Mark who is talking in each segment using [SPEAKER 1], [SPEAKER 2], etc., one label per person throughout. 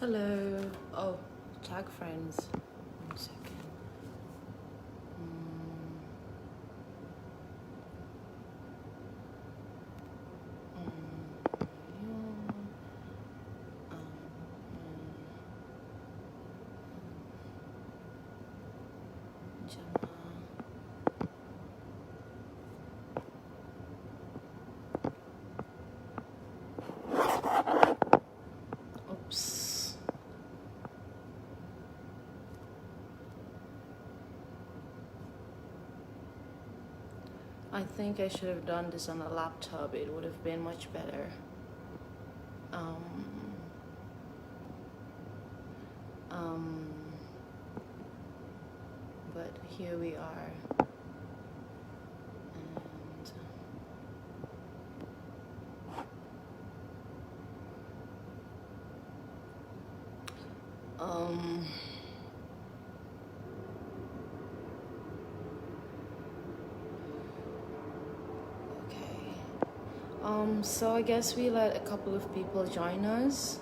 [SPEAKER 1] Hello. Oh, tag friends. 1 second. Oops. I think I should have done this on a laptop. It would have been much better. Um, but here we are. And so I guess we let a couple of people join us,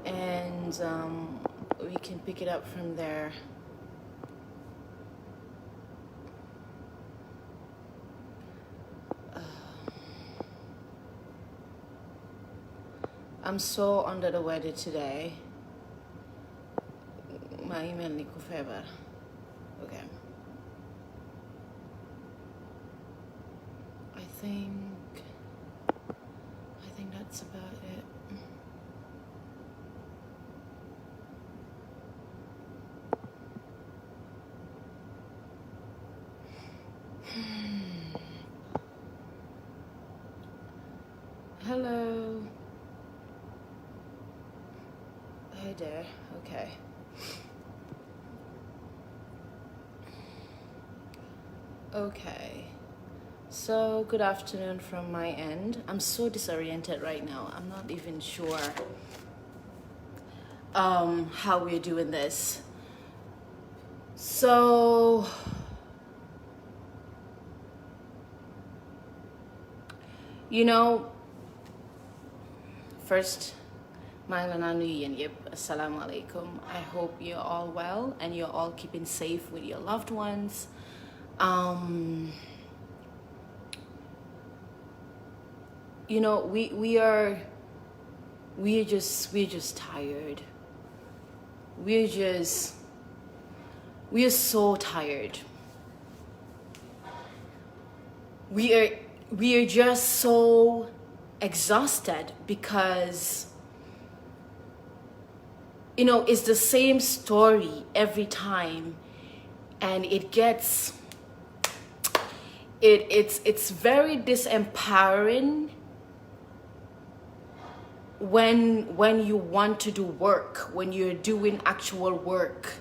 [SPEAKER 1] and we can pick it up from there. I'm so under the weather today. My email Nico Fever. Okay. I think that's about it. Hello. Hey there. Okay. Okay. So, good afternoon from my end. I'm so disoriented right now. I'm not even sure how we're doing this. So, first, Assalamu alaikum. I hope you're all well and you're all keeping safe with your loved ones. We're just tired. We're so tired. We are just so exhausted because it's the same story every time, and it's very disempowering when you want to do work, when you're doing actual work,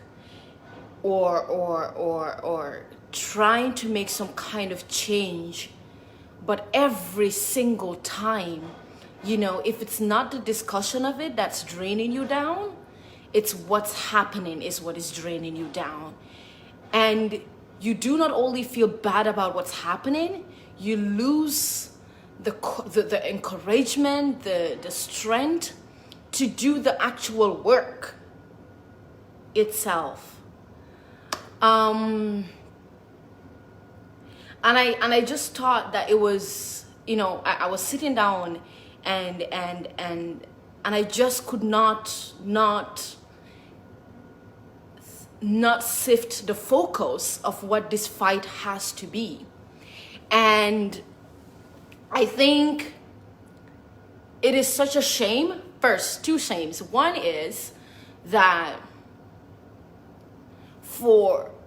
[SPEAKER 1] or trying to make some kind of change, but every single time, if it's not the discussion of it that's draining you down, it's what's happening is what is draining you down. And you do not only feel bad about what's happening, you lose the encouragement, the strength to do the actual work itself. And I just thought that it was, I was sitting down and I just could not sift the focus of what this fight has to be. And I think it is such a shame. First, two shames. One is that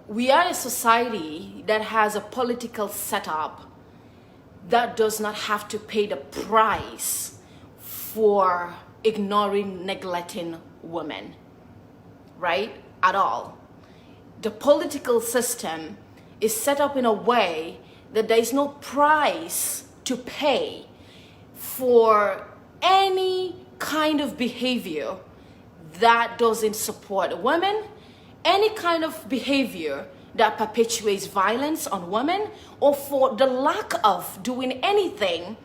[SPEAKER 1] we are a society that has a political setup that does not have to pay the price for ignoring, neglecting women, right? At all. The political system is set up in a way that there is no price to pay for any kind of behavior that doesn't support women, any kind of behavior that perpetuates violence on women, or for the lack of doing anything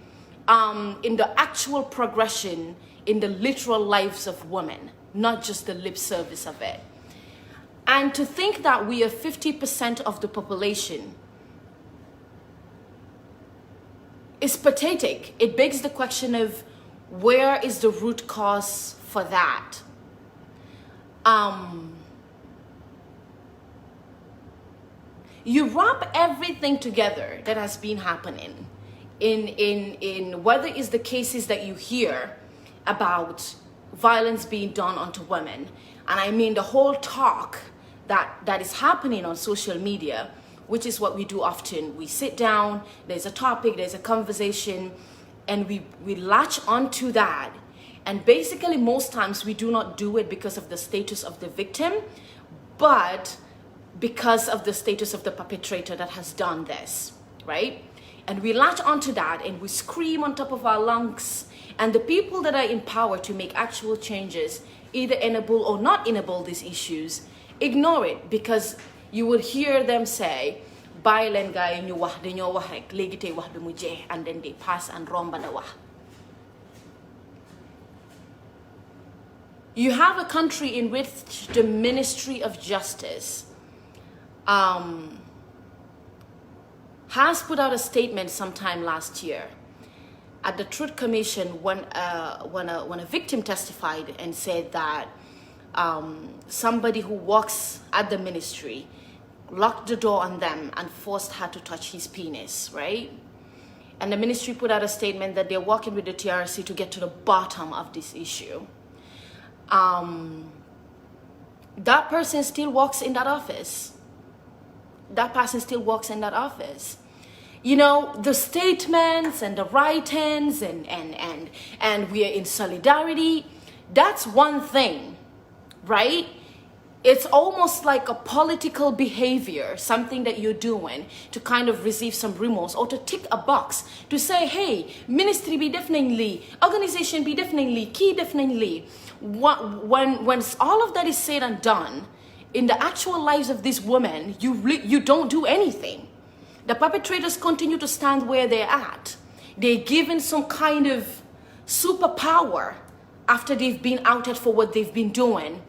[SPEAKER 1] in the actual progression in the literal lives of women, not just the lip service of it. And to think that we are 50% of the population is pathetic. It begs the question of where is the root cause for that? You wrap everything together that has been happening in whether it's the cases that you hear about violence being done onto women, and I mean the whole talk that is happening on social media, which is what we do often. We sit down, there's a topic, there's a conversation, and we latch onto that. And basically most times we do not do it because of the status of the victim, but because of the status of the perpetrator that has done this, right? And we latch onto that and we scream on top of our lungs. And the people that are in power to make actual changes, either enable or not enable these issues, ignore it, because you will hear them say, "Bàyyi leen gaay ñu wax dañoo wax rek léegi tey wax bi mu jeex," and then they pass and romba na wax. You have a country in which the Ministry of Justice has put out a statement sometime last year at the Truth Commission when a victim testified and said that somebody who works at the ministry locked the door on them and forced her to touch his penis, right? And the ministry put out a statement that they're working with the TRC to get to the bottom of this issue. That person still works in that office. That person still works in that office. You know, the statements and the writings and we are in solidarity, that's one thing, right? It's almost like a political behavior, something that you're doing to kind of receive some remorse or to tick a box to say, hey, ministry be definitely, organization be definitely, key definitely. When all of that is said and done, in the actual lives of these women, you don't do anything. The perpetrators continue to stand where they're at. They're given some kind of superpower after they've been outed for what they've been doing.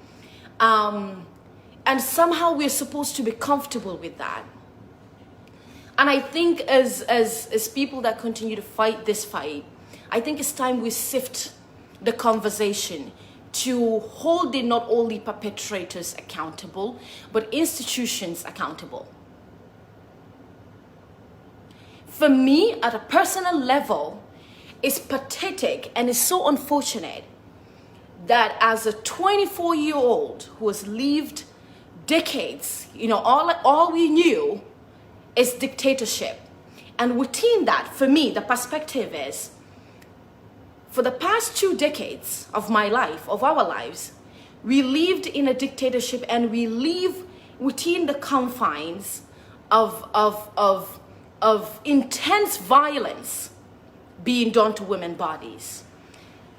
[SPEAKER 1] And somehow we're supposed to be comfortable with that. And I think as people that continue to fight this fight, I think it's time we sift the conversation to holding not only perpetrators accountable, but institutions accountable. For me, at a personal level, it's pathetic and it's so unfortunate that as a 24-year-old who has lived decades, you know, all we knew is dictatorship. And within that, for me, the perspective is, for the past 2 decades of my life, of our lives, we lived in a dictatorship and we live within the confines of intense violence being done to women's bodies.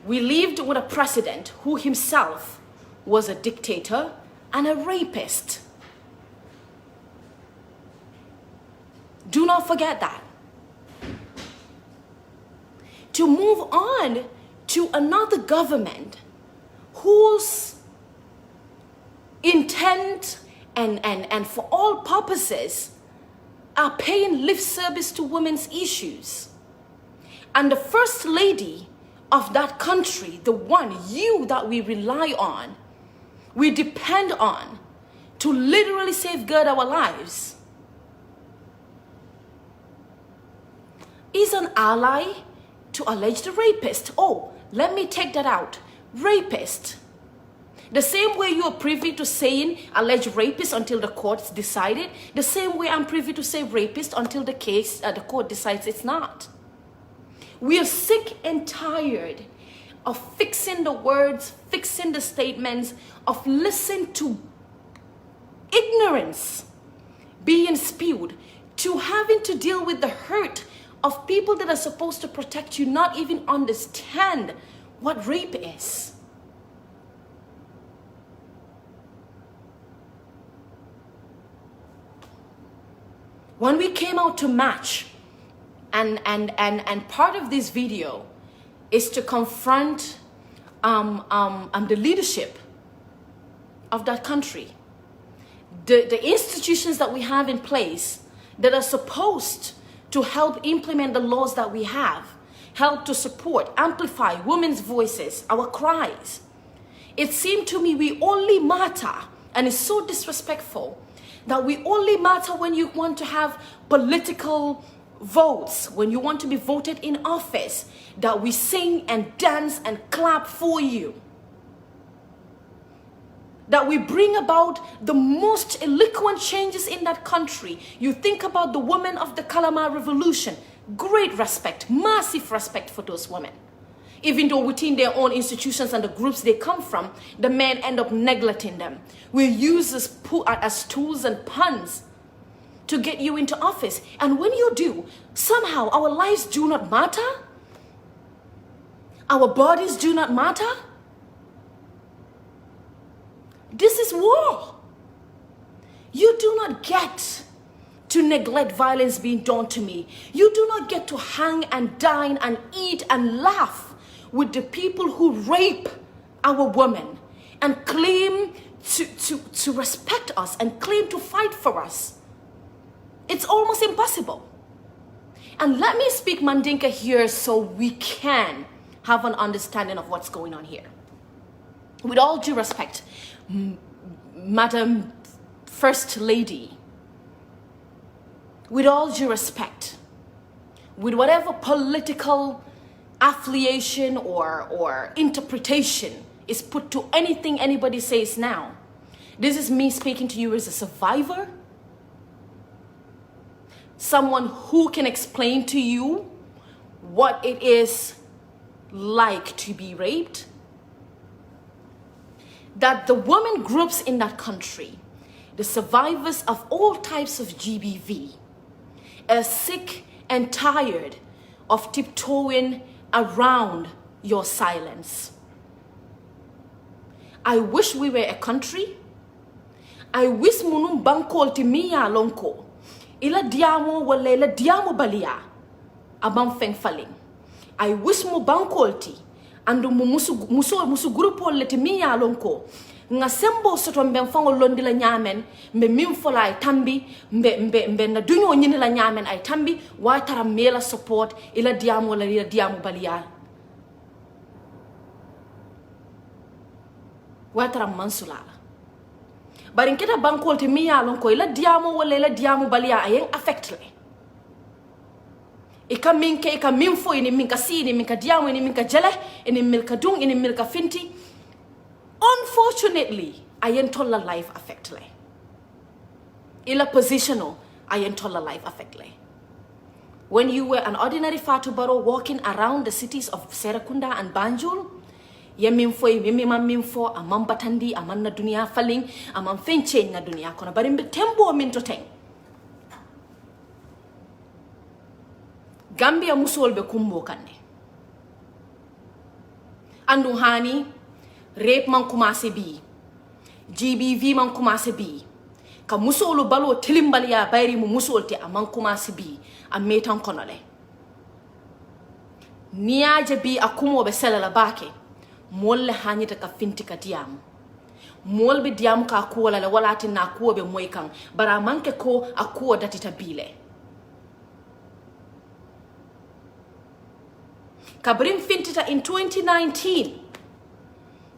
[SPEAKER 1] We lived with a president who himself was a dictator and a rapist. Do not forget that. To move on to another government whose intent and for all purposes are paying lip service to women's issues. And the first lady of that country, the one that we rely on, we depend on to literally safeguard our lives, is an ally to alleged rapist. Oh, let me take that out. Rapist. The same way you are privy to saying alleged rapist until the courts decide it, the same way I'm privy to say rapist until the court decides it's not. We are sick and tired of fixing the words, fixing the statements, of listening to ignorance being spewed, to having to deal with the hurt of people that are supposed to protect you not even understand what rape is. When we came out to march, and part of this video is to confront the leadership of that country. The institutions that we have in place that are supposed to help implement the laws that we have, help to support, amplify women's voices, our cries. It seemed to me we only matter, and it's so disrespectful, that we only matter when you want to have political votes, when you want to be voted in office, that we sing and dance and clap for you. That we bring about the most eloquent changes in that country. You think about the women of the Kalama Revolution. Great respect, massive respect for those women. Even though within their own institutions and the groups they come from, the men end up neglecting them. We use this as tools and pawns to get you into office. And when you do, somehow our lives do not matter. Our bodies do not matter. This is war. You do not get to neglect violence being done to me. You do not get to hang and dine and eat and laugh with the people who rape our women and claim to respect us and claim to fight for us. It's almost impossible. And let me speak Mandinka here so we can have an understanding of what's going on here. With all due respect, Madam First Lady, with all due respect, with whatever political affiliation or interpretation is put to anything anybody says now, this is me speaking to you as a survivor, someone who can explain to you what it is like to be raped. That the women groups in that country, the survivors of all types of GBV, are sick and tired of tiptoeing around your silence. I wish we were a country. I wish munum bankol timiya lonko. Ila diamo wala ila diamo balia. Abam feng faling. I wish mu bankolti. Andu musu grupo leti miya lonko nga sembo soto mbe mfango londi la nyamen mbe mimfola ay tambi mbe na dunyo nyini la nyamen ay tambi wa tara mela support ila diamo la ila diamo balia wa tara mansulala bari nketa bankol te miya lonko ila diamo wala ila diamo balia ayen affect le ika minke ika minfo ini minka si ini minka diamo ini minka jele ini milka dung ini milka finti. Unfortunately, ayen tolla life affect le. Ila positional ayen tolla life affect le. When you were an ordinary Fatou Barrow walking around the cities of Serekunda and Banjul, ye minfo minfo amam batandi aman na dunia faling amam fenche na dunia kona bari mbe tembo minto teng. Gambia musol be kumbo kande. Andu hani, rape man kumase bi. GBV man kumase bi. Ka musolu balo tilimbali ya bayri mu musolte aman kumase bi. A metan konole. Niaje bi akumo be selala bake. Molle hani ka finti ka diamu. Mol be diamu ka akuwa la walati na akuwa be moikan. Bara manke ko akuwa datita bile. Kabrim fintita in 2019.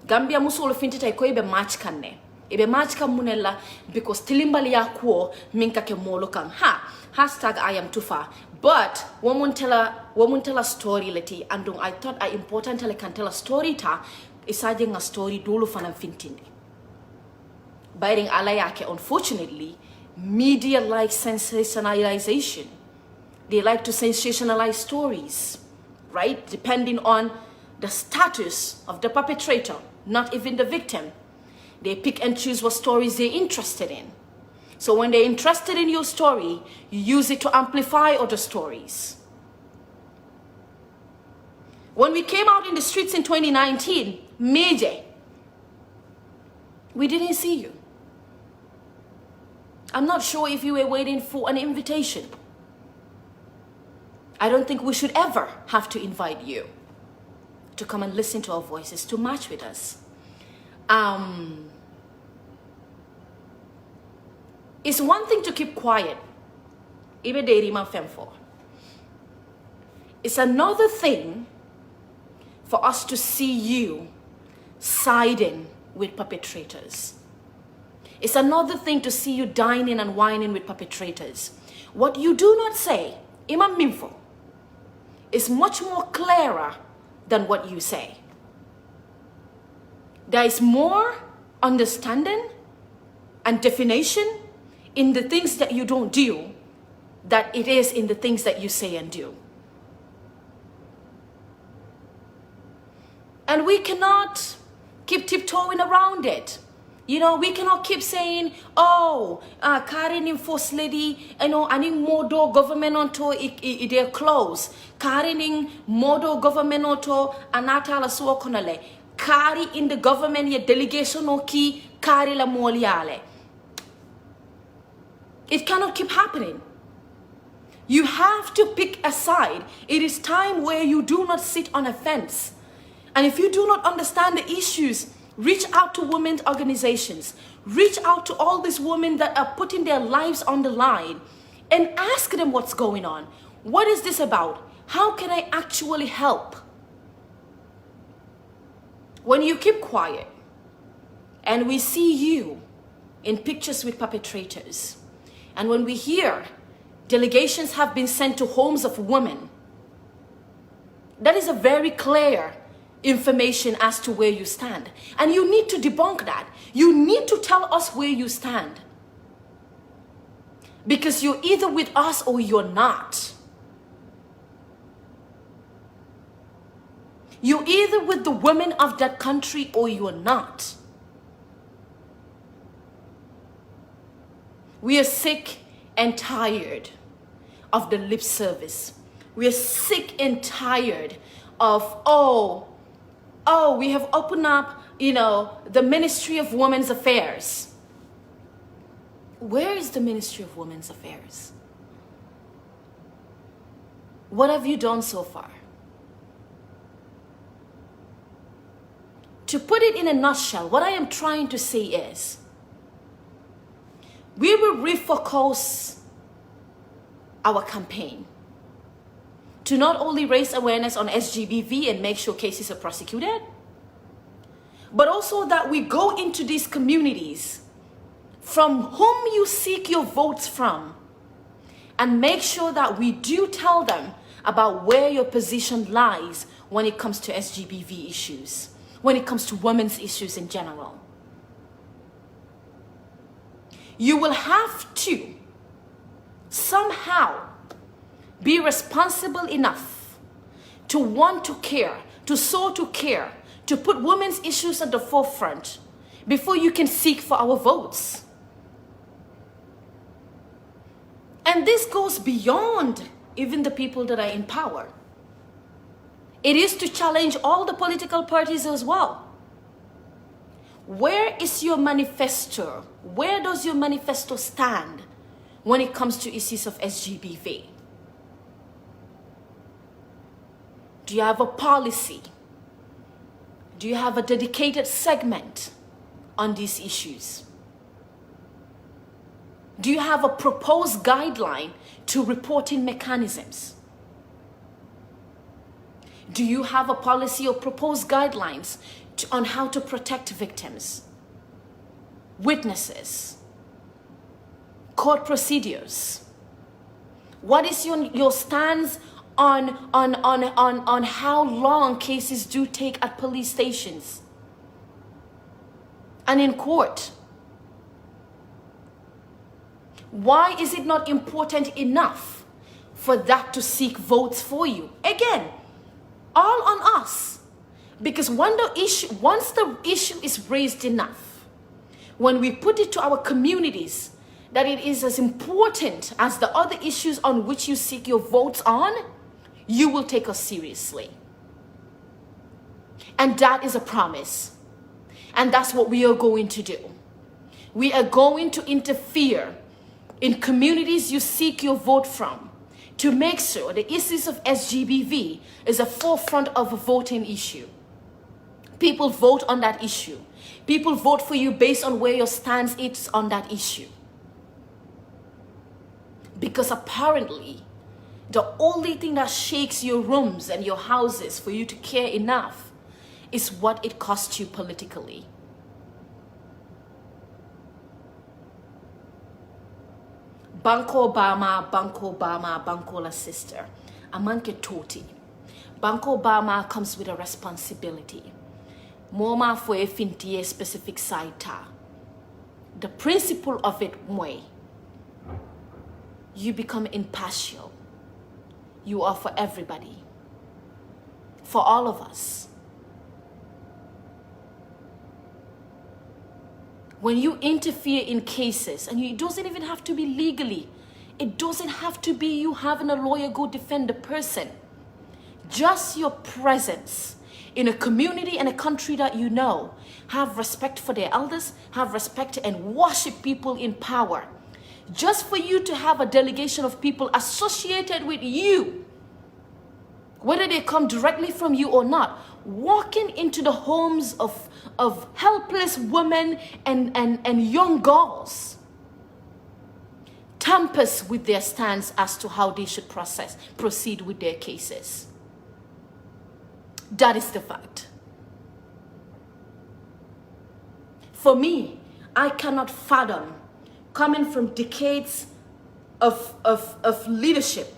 [SPEAKER 1] Gambia musolo fintita iko ibe match kanne. Ibe match kan munella because tilimbali ya kuo minka ke molo kan. Hashtag I am Toufah. But woman tell a story leti andung I thought I important tell can tell a story ta isaje nga story dulu fana fintindi. Biting alayake unfortunately media like sensationalization. They like to sensationalize stories. Right? Depending on the status of the perpetrator, not even the victim. They pick and choose what stories they're interested in. So when they're interested in your story, you use it to amplify other stories. When we came out in the streets in 2019, Meje, we didn't see you. I'm not sure if you were waiting for an invitation. I don't think we should ever have to invite you. to come and listen to our voices, to march with us. It's one thing to keep quiet. It's another thing for us to see you siding with perpetrators. It's another thing to see you dining and whining with perpetrators. What you do not say, Imam Minfo, is much more clearer than what you say. There is more understanding and definition in the things that you don't do than it is in the things that you say and do. And we cannot keep tiptoeing around it. You know, we cannot keep saying, oh, Karin in first lady, you know, ani modo government onto their clothes. Karin in modo government onto anata la suo konale. Kari in the government ye delegation oki kari la moliale. It cannot keep happening. You have to pick a side. It is time where you do not sit on a fence. And if you do not understand the issues, reach out to women's organizations. Reach out to all these women that are putting their lives on the line and ask them what's going on. What is this about? How can I actually help? When you keep quiet and we see you in pictures with perpetrators, and when we hear delegations have been sent to homes of women, that is a very clear information as to where you stand. And you need to debunk that. You need to tell us where you stand. Because you're either with us or you're not. You're either with the women of that country or you're not. We are sick and tired of the lip service. We are sick and tired of, oh, we have opened up, you know, the Ministry of Women's Affairs. Where is the Ministry of Women's Affairs? What have you done so far? To put it in a nutshell, what I am trying to say is, we will refocus our campaign to not only raise awareness on SGBV and make sure cases are prosecuted, but also that we go into these communities from whom you seek your votes from and make sure that we do tell them about where your position lies when it comes to SGBV issues, when it comes to women's issues in general. You will have to somehow be responsible enough to want to care, to sow to care, to put women's issues at the forefront before you can seek for our votes. And this goes beyond even the people that are in power. It is to challenge all the political parties as well. Where is your manifesto? Where does your manifesto stand when it comes to issues of SGBV? Do you have a policy? Do you have a dedicated segment on these issues? Do you have a proposed guideline to reporting mechanisms? Do you have a policy or proposed guidelines on how to protect victims, witnesses, court procedures? What is your stance on how long cases do take at police stations and in court? Why is it not important enough for that to seek votes for you? Again, all on us. Because once the issue is raised enough, when we put it to our communities that it is as important as the other issues on which you seek your votes on, you will take us seriously. And that is a promise. And that's what we are going to do. We are going to interfere in communities you seek your vote from to make sure the issues of SGBV is a forefront of a voting issue. People vote on that issue. People vote for you based on where your stance is on that issue. Because apparently, the only thing that shakes your rooms and your houses for you to care enough is what it costs you politically. Banko Obama, Banko la sister. Amanke Toti. Banko Obama comes with a responsibility. Moma for a fintie specific side ta. The principle of it way. You become impartial. You are for everybody. For all of us. When you interfere in cases, and it doesn't even have to be legally. It doesn't have to be you having a lawyer go defend the person. Just your presence in a community and a country that you know. Have respect for their elders. Have respect and worship people in power. Just for you to have a delegation of people associated with you, whether they come directly from you or not, walking into the homes of helpless women and young girls, tampers with their stance as to how they should proceed with their cases. That is the fact. For me, I cannot fathom coming from decades of leadership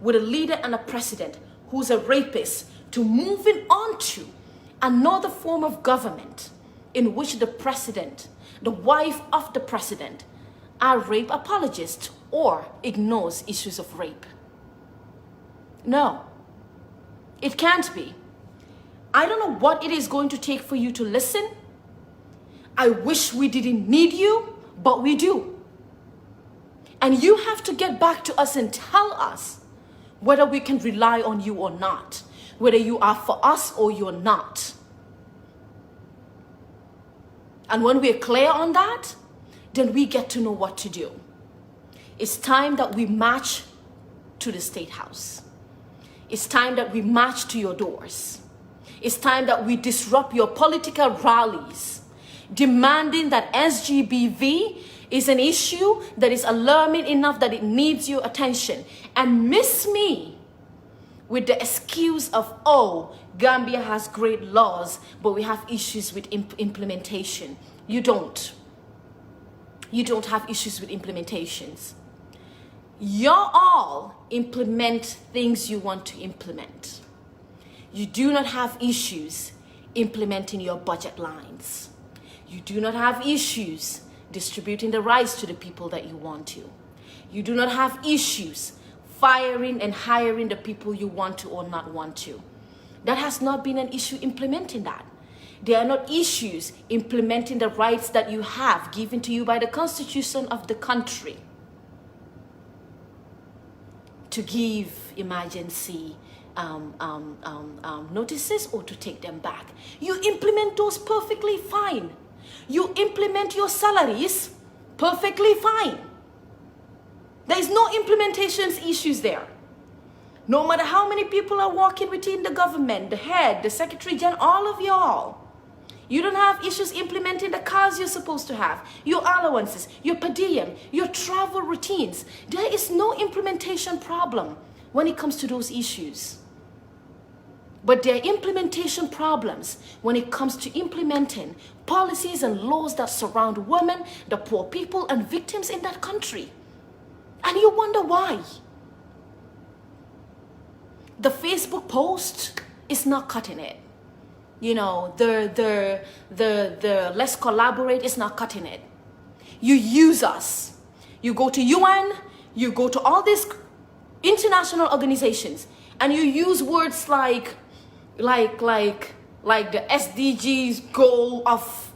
[SPEAKER 1] with a leader and a president who's a rapist to moving on to another form of government in which the president, the wife of the president, are rape apologists or ignores issues of rape. No, it can't be. I don't know what it is going to take for you to listen. I wish we didn't need you, but we do. And you have to get back to us and tell us whether we can rely on you or not, whether you are for us or you're not. And when we're clear on that, then we get to know what to do. It's time that we march to the State House. It's time that we march to your doors. It's time that we disrupt your political rallies, demanding that SGBV is an issue that is alarming enough that it needs your attention. And miss me with the excuse of, oh, Gambia has great laws, but we have issues with implementation. You don't. You don't have issues with implementations. You all implement things you want to implement. You do not have issues implementing your budget lines. You do not have issues distributing the rights to the people that you want to. You do not have issues firing and hiring the people you want to or not want to. That has not been an issue implementing that. There are not issues implementing the rights that you have given to you by the Constitution of the country to give emergency notices or to take them back. You implement those perfectly fine. You implement your salaries perfectly fine. There is no implementations issues there. No matter how many people are working within the government, the head, the secretary general, all of y'all. You don't have issues implementing the cars you're supposed to have, your allowances, your per diem, your travel routines. There is no implementation problem when it comes to those issues. But there are implementation problems when it comes to implementing policies and laws that surround women, the poor people, and victims in that country. And you wonder why. The Facebook post is not cutting it. You know, the let's collaborate is not cutting it. You use us. You go to UN, you go to all these international organizations, and you use words like the SDGs goal of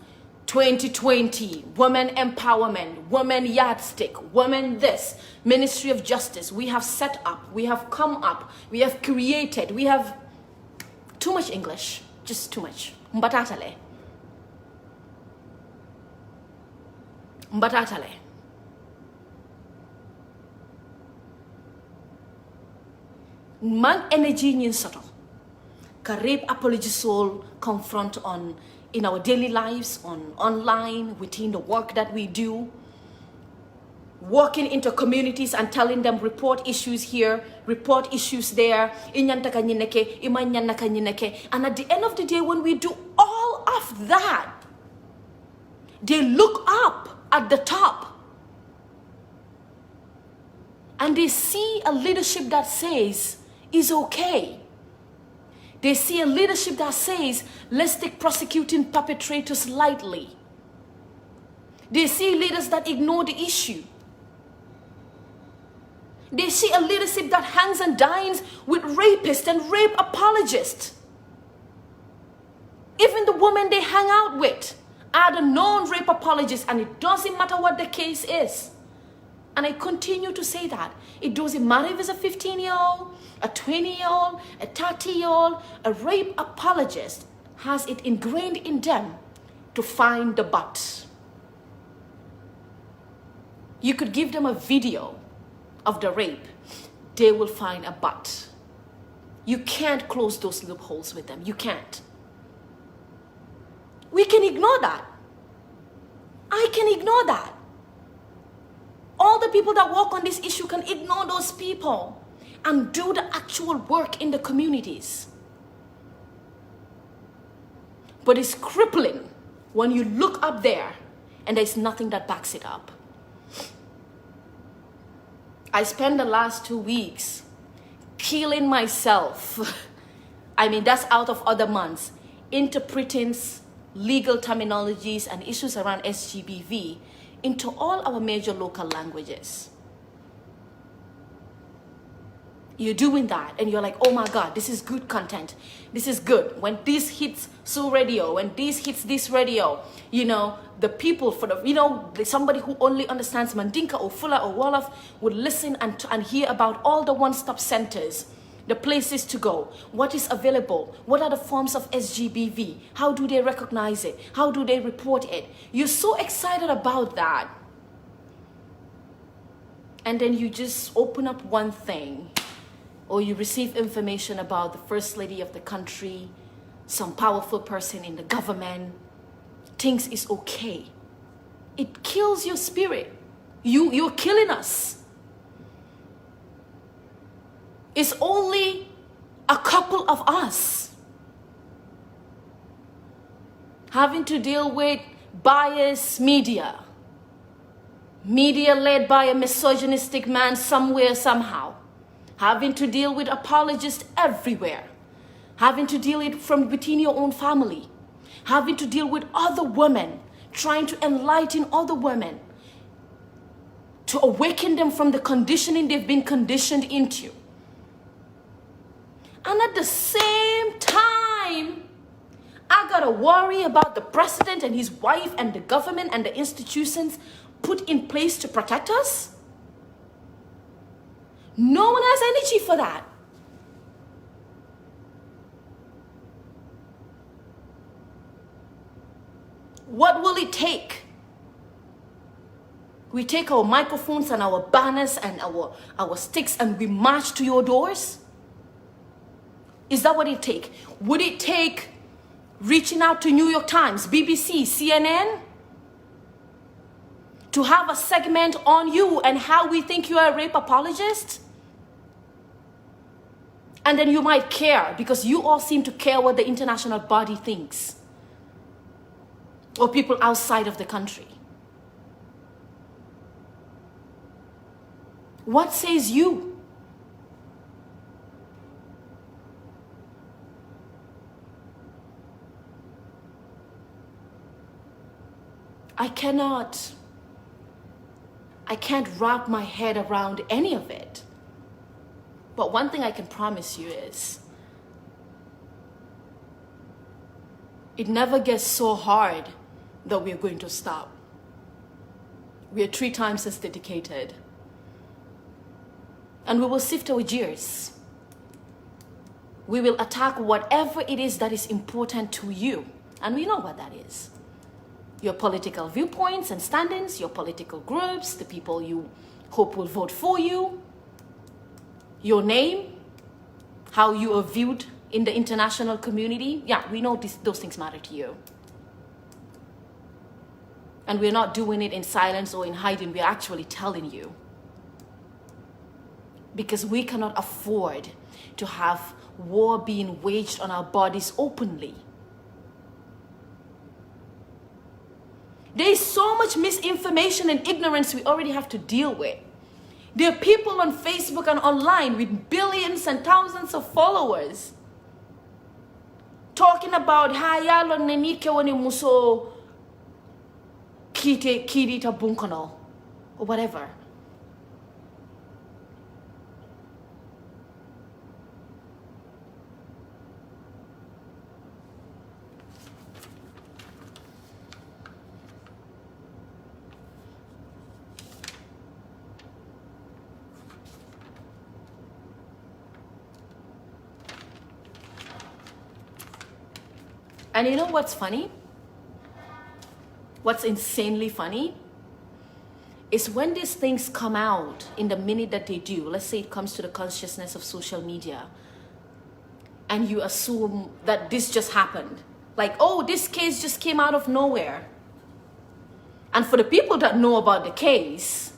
[SPEAKER 1] 2020, women empowerment, women yardstick, women this, Ministry of Justice. We have set up, we have come up, we have created, we have too much English, just too much. Mbatatale. Mbatatale. Man energy nyin soto. ka rape apology soul confront on in our daily lives, on online, within the work that we do, walking into communities and telling them report issues here, report issues there, and at the end of the day, when we do all of that, they look up at the top and they see a leadership that says is okay. They see a leadership that says, let's take prosecuting perpetrators lightly. They see leaders that ignore the issue. They see a leadership that hangs and dines with rapists and rape apologists. Even the women they hang out with are the known rape apologists, and it doesn't matter what the case is. And I continue to say that. It doesn't matter if it's a 15-year-old, a 20-year-old, a 30-year-old, a rape apologist has it ingrained in them to find the butt. You could give them a video of the rape, they will find a butt. You can't close those loopholes with them. You can't. We can ignore that. I can ignore that. All the people that work on this issue can ignore those people and do the actual work in the communities. But it's crippling when you look up there and there's nothing that backs it up. I spent the last 2 weeks killing myself. I mean, that's out of other months, interpreting legal terminologies and issues around SGBV into all our major local languages. You're doing that and you're like, oh my God, this is good content. This is good. When this hits so radio, when this hits this radio, you know, the people for the, you know, somebody who only understands Mandinka or Fula or Wolof would listen and hear about all the one-stop centers, the places to go, what is available, what are the forms of SGBV, how do they recognize it, how do they report it. You're so excited about that. And then you just open up one thing, or you receive information about the First Lady of the country, some powerful person in the government, thinks it's okay. It kills your spirit. You're killing us. It's only a couple of us having to deal with biased media led by a misogynistic man somewhere, somehow, having to deal with apologists everywhere, having to deal with from within your own family, having to deal with other women, trying to enlighten other women, to awaken them from the conditioning they've been conditioned into. And at the same time, I gotta worry about the president and his wife and the government and the institutions put in place to protect us. No one has energy for that. What will it take? We take our microphones and our banners and our sticks and we march to your doors? Is that what it take? Would it take reaching out to New York Times, BBC, CNN to have a segment on you and how we think you are a rape apologist? And then you might care because you all seem to care what the international body thinks, or people outside of the country. What says you? I can't wrap my head around any of it. But one thing I can promise you is, it never gets so hard that we're going to stop. We are 3 times as dedicated. And we will sift our jeers. We will attack whatever it is that is important to you. And we know what that is. Your political viewpoints and standings, your political groups, the people you hope will vote for you, your name, how you are viewed in the international community, yeah, we know those things matter to you. And we're not doing it in silence or in hiding. We're actually telling you. Because we cannot afford to have war being waged on our bodies openly. There is so much misinformation and ignorance we already have to deal with. There are people on Facebook and online with billions and thousands of followers talking about hayalo nenike woni muso kirita bunkono or whatever. And you know what's funny? What's insanely funny is when these things come out in the minute that they do, let's say it comes to the consciousness of social media, and you assume that this just happened. Like, oh, this case just came out of nowhere. And for the people that know about the case,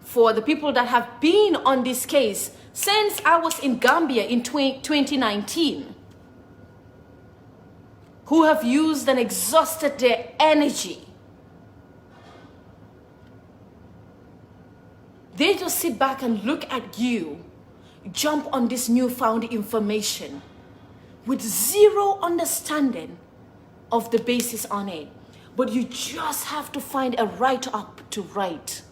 [SPEAKER 1] for the people that have been on this case since I was in Gambia in 2019, who have used and exhausted their energy, they just sit back and look at you jump on this newfound information with zero understanding of the basis on it. But you just have to find a write-up to write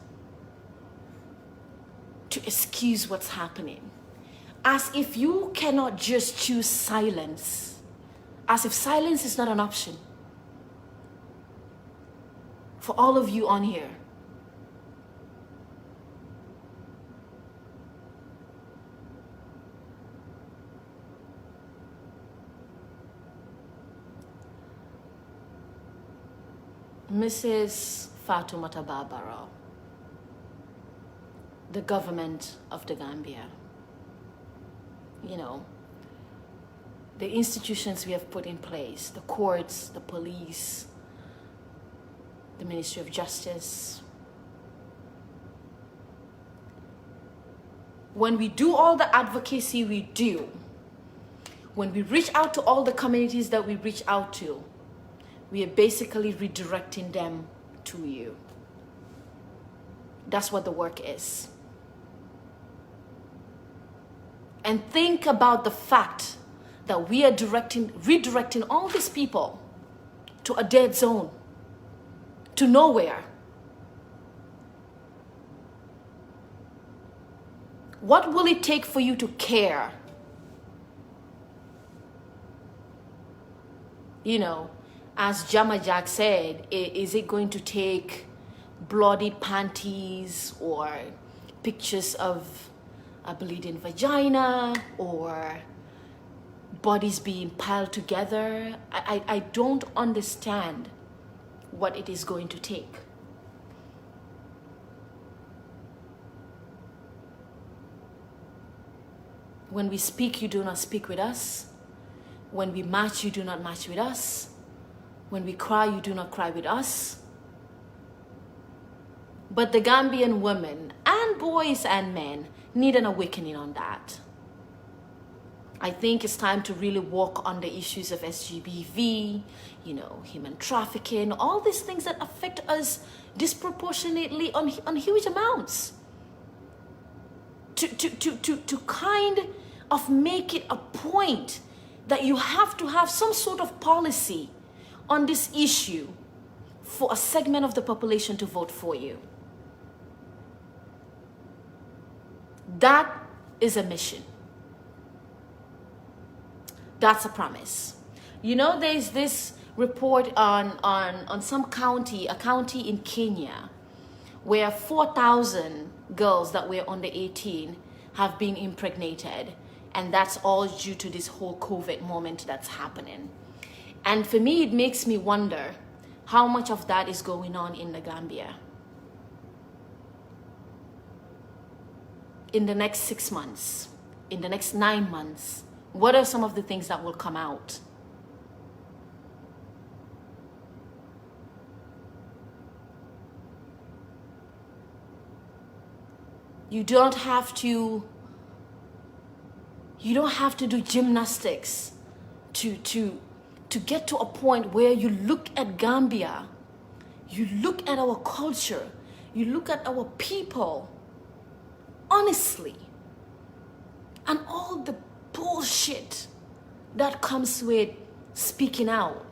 [SPEAKER 1] to excuse what's happening. As if you cannot just choose silence. As if silence is not an option for all of you on here. Mrs. Fatou Barrow, the government of the Gambia, you know, the institutions we have put in place, the courts, the police, the Ministry of Justice. When we do all the advocacy we do, when we reach out to all the communities that we reach out to, we are basically redirecting them to you. That's what the work is. And think about the fact that we are redirecting all these people to a dead zone, to nowhere. What will it take for you to care? You know, as Jama Jack said, is it going to take bloodied panties or pictures of a bleeding vagina or bodies being piled together? I don't understand what it is going to take. When we speak, you do not speak with us. When we march, you do not march with us. When we cry, you do not cry with us. But the Gambian women and boys and men need an awakening on that. I think it's time to really work on the issues of SGBV, you know, human trafficking, all these things that affect us disproportionately on huge amounts. To kind of make it a point that you have to have some sort of policy on this issue for a segment of the population to vote for you. That is a mission. That's a promise. You know, there's this report on some county, a county in Kenya, where 4,000 girls that were under 18 have been impregnated. And that's all due to this whole COVID moment that's happening. And for me, it makes me wonder how much of that is going on in the Gambia. In the next 6 months, in the next 9 months, What are some of the things that will come out? You don't have to do gymnastics to get to a point where you look at Gambia, you look at our culture, you look at our people honestly, and all the bullshit that comes with speaking out,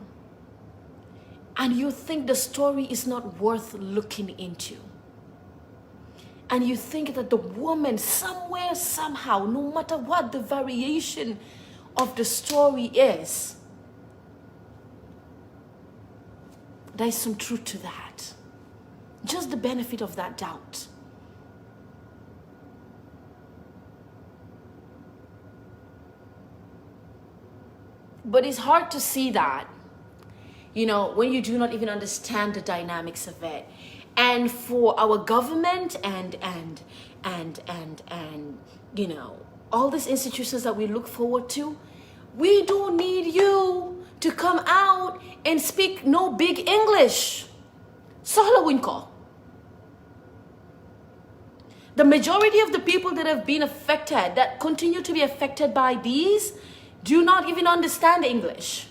[SPEAKER 1] and you think the story is not worth looking into. And you think that the woman somewhere, somehow, no matter what the variation of the story is, there is some truth to that. Just the benefit of that doubt. But it's hard to see that, you know, when you do not even understand the dynamics of it. And for our government and you know, all these institutions that we look forward to, we don't need you to come out and speak no big English. Sohla winko. The majority of the people that have been affected, that continue to be affected by these, do not even understand English.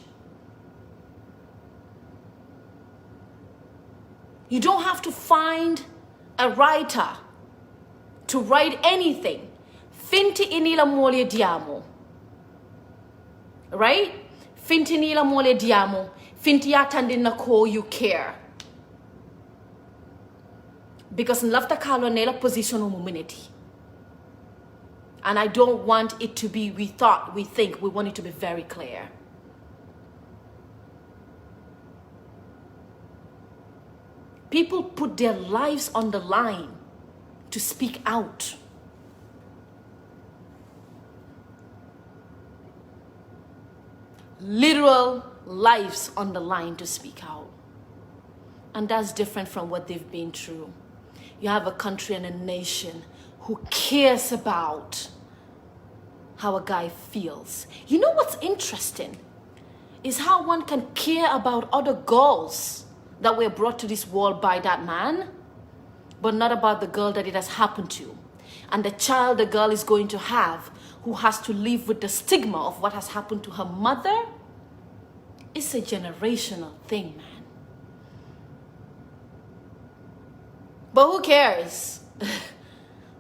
[SPEAKER 1] You don't have to find a writer to write anything. Finti inila mole diamo. Right? Finti inila mole diamo. Finti atandina ko you care. Because lafta kalo nela position umuminity. And I don't want it to be we think, we want it to be very clear. People put their lives on the line to speak out. Literal lives on the line to speak out. And that's different from what they've been through. You have a country and a nation who cares about how a guy feels. You know what's interesting is how one can care about other girls that were brought to this world by that man, but not about the girl that it has happened to. And the child the girl is going to have, who has to live with the stigma of what has happened to her mother. It's a generational thing, man. But who cares?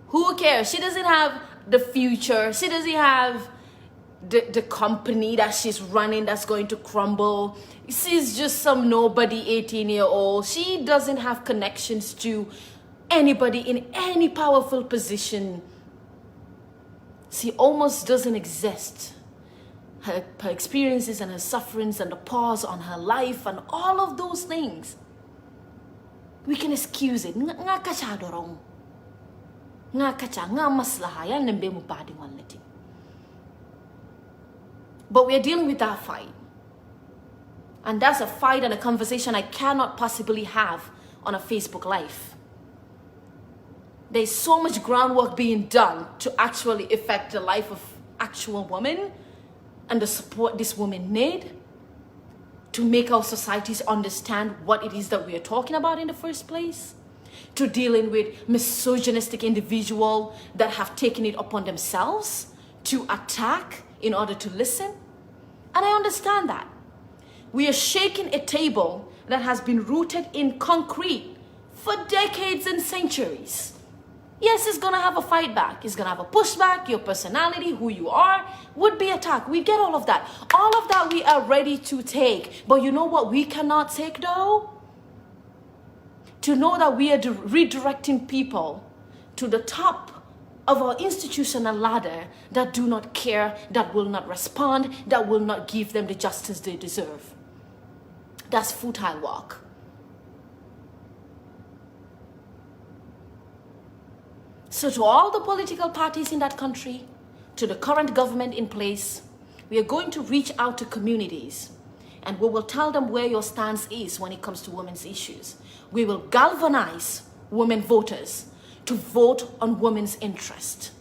[SPEAKER 1] Who cares? She doesn't have the future. She doesn't have the company that she's running that's going to crumble. She's just some nobody 18-year-old. She doesn't have connections to anybody in any powerful position. She almost doesn't exist. Her experiences and her sufferings and the pause on her life and all of those things, we can excuse it. Nga kacha dorong. Nga kacha, nga maslaha, yan nembe mo badi wan leti. But we are dealing with that fight. And that's a fight and a conversation I cannot possibly have on a Facebook Live. There's so much groundwork being done to actually affect the life of actual women and the support this women need to make our societies understand what it is that we are talking about in the first place, to dealing with misogynistic individuals that have taken it upon themselves to attack in order to listen. And I understand that. We are shaking a table that has been rooted in concrete for decades and centuries. Yes, it's going to have a fight back. It's going to have a pushback. Your personality, who you are, would be attacked. We get all of that. All of that we are ready to take. But you know what we cannot take though? To know that we are redirecting people to the top of our institutional ladder that do not care, that will not respond, that will not give them the justice they deserve. That's futile work. So to all the political parties in that country, to the current government in place, we are going to reach out to communities and we will tell them where your stance is when it comes to women's issues. We will galvanize women voters to vote on women's interest,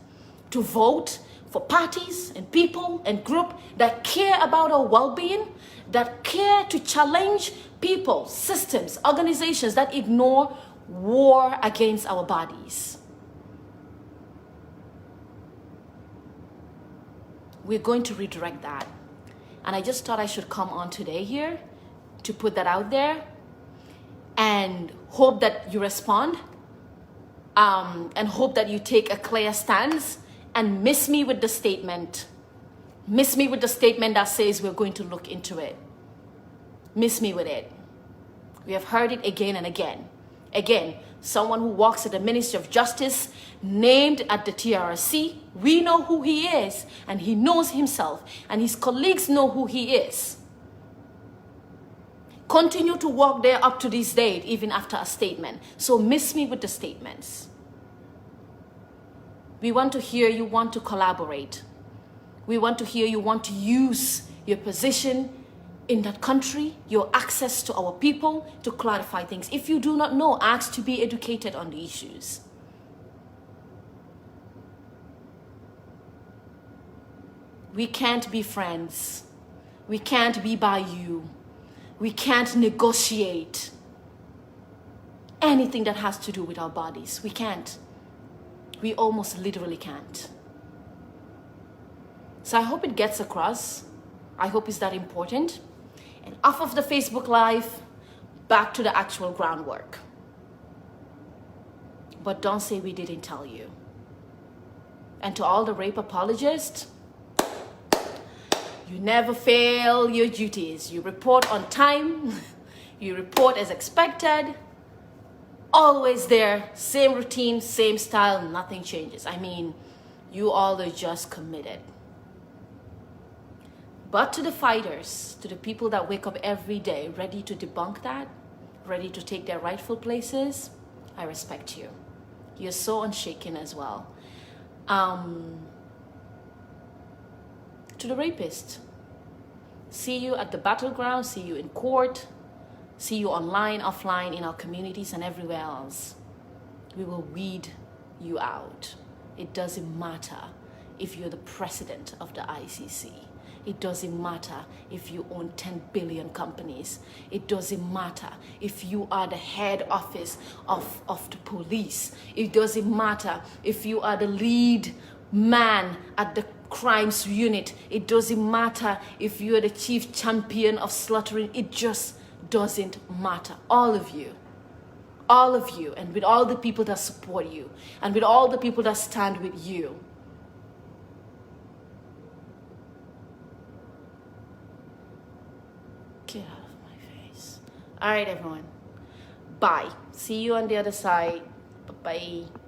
[SPEAKER 1] to vote for parties and people and groups that care about our well-being, that care to challenge people, systems, organizations that ignore war against our bodies. We're going to redirect that. And I just thought I should come on today here to put that out there and hope that you respond, and hope that you take a clear stance and miss me with the statement. Miss me with the statement that says we're going to look into it. Miss me with it. We have heard it again and again. Again, someone who works at the Ministry of Justice, named at the TRC, we know who he is, and he knows himself, and his colleagues know who he is. Continue to work there up to this date, even after a statement. So miss me with the statements. We want to hear you want to collaborate. We want to hear you want to use your position in that country, your access to our people, to clarify things. If you do not know, ask to be educated on the issues. We can't be friends. We can't be by you. We can't negotiate anything that has to do with our bodies. We can't. We almost literally can't. So I hope it gets across. I hope it's that important. And off of the Facebook Live, back to the actual groundwork. But don't say we didn't tell you. And to all the rape apologists, you never fail your duties. You report on time. You report as expected. Always there. Same routine, same style. Nothing changes. I mean, you all are just committed. But to the fighters, to the people that wake up every day ready to debunk that, ready to take their rightful places, I respect you. You're so unshaken as well. To the rapist, see you at the battleground, see you in court, see you online, offline, in our communities and everywhere else. We will weed you out. It doesn't matter if you're the president of the ICC. It doesn't matter if you own 10 billion companies. It doesn't matter if you are the head office of the police. It doesn't matter if you are the lead man at the crimes unit. It doesn't matter if you are the chief champion of slaughtering. It just doesn't matter. All of you, and with all the people that support you, and with all the people that stand with you, get out of my face. All right, everyone. Bye. See you on the other side. Bye-bye.